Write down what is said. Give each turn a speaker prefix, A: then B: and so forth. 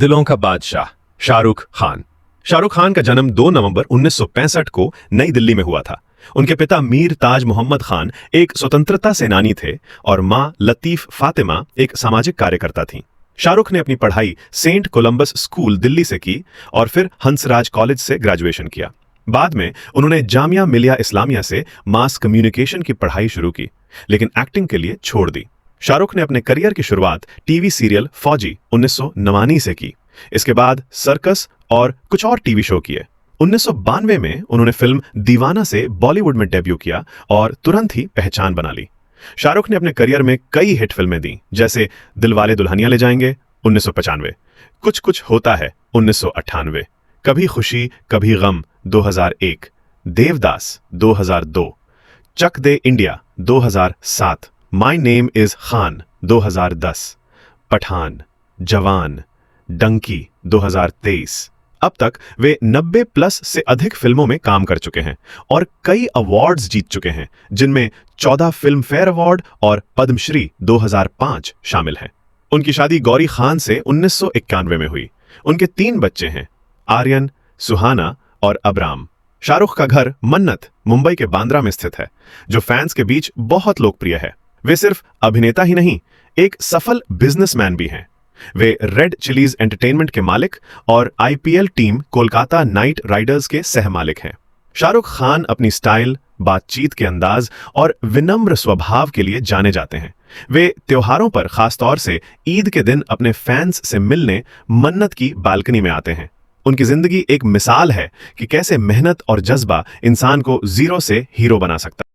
A: दिलों का बादशाह शाहरुख खान। शाहरुख खान का जन्म 2 नवंबर 1965 को नई दिल्ली में हुआ था। उनके पिता मीर ताज मोहम्मद खान एक स्वतंत्रता सेनानी थे और मां लतीफ फातिमा एक सामाजिक कार्यकर्ता थीं। शाहरुख ने अपनी पढ़ाई सेंट कोलंबस स्कूल दिल्ली से की और फिर हंसराज कॉलेज से ग्रेजुएशन किया। बाद में उन्होंने जामिया मिलिया इस्लामिया से मास कम्युनिकेशन की पढ़ाई शुरू की, लेकिन एक्टिंग के लिए छोड़ दी। शाहरुख ने अपने करियर की शुरुआत टीवी सीरियल फौजी 1989 से की। इसके बाद सर्कस और कुछ और टीवी शो किए। 1992 में उन्होंने फिल्म दीवाना से बॉलीवुड में डेब्यू किया और तुरंत ही पहचान बना ली। शाहरुख ने अपने करियर में कई हिट फिल्में दी, जैसे दिलवाले दुल्हनिया ले जाएंगे 1995, कुछ कुछ होता है 1998, Kabhi Khushi Kabhi Gham 2001, Devdas 2002, Chak De India 2007, my name is Khan 2010, Pathaan, Jawan, Dunki 2023। अब तक वे 90 प्लस से अधिक फिल्मों में काम कर चुके हैं और कई अवार्ड्स जीत चुके हैं, जिनमें 14 फिल्म फेयर अवार्ड और पद्मश्री 2005 शामिल हैं। उनकी शादी गौरी खान से 1991 में हुई। उनके 3 बच्चे हैं, आर्यन, सुहाना और अबराम। शाहरुख का घर मन्नत मुंबई के बांद्रा में स्थित है, जो फैंस के बीच बहुत लोकप्रिय है। वे सिर्फ अभिनेता ही नहीं, एक सफल बिजनेसमैन भी हैं। वे रेड चिलीज एंटरटेनमेंट के मालिक और IPL team Kolkata night Riders के सह मालिक हैं। शाहरुख खान अपनी स्टाइल, बातचीत के अंदाज और विनम्र स्वभाव के लिए जाने जाते हैं। वे त्योहारों पर खासतौर से ईद के दिन अपने फैंस से मिलने मन्नत की बालकनी में आते हैं। उनकी जिंदगी एक मिसाल है कि कैसे मेहनत और जज्बा इंसान को जीरो से हीरो बना सकता है।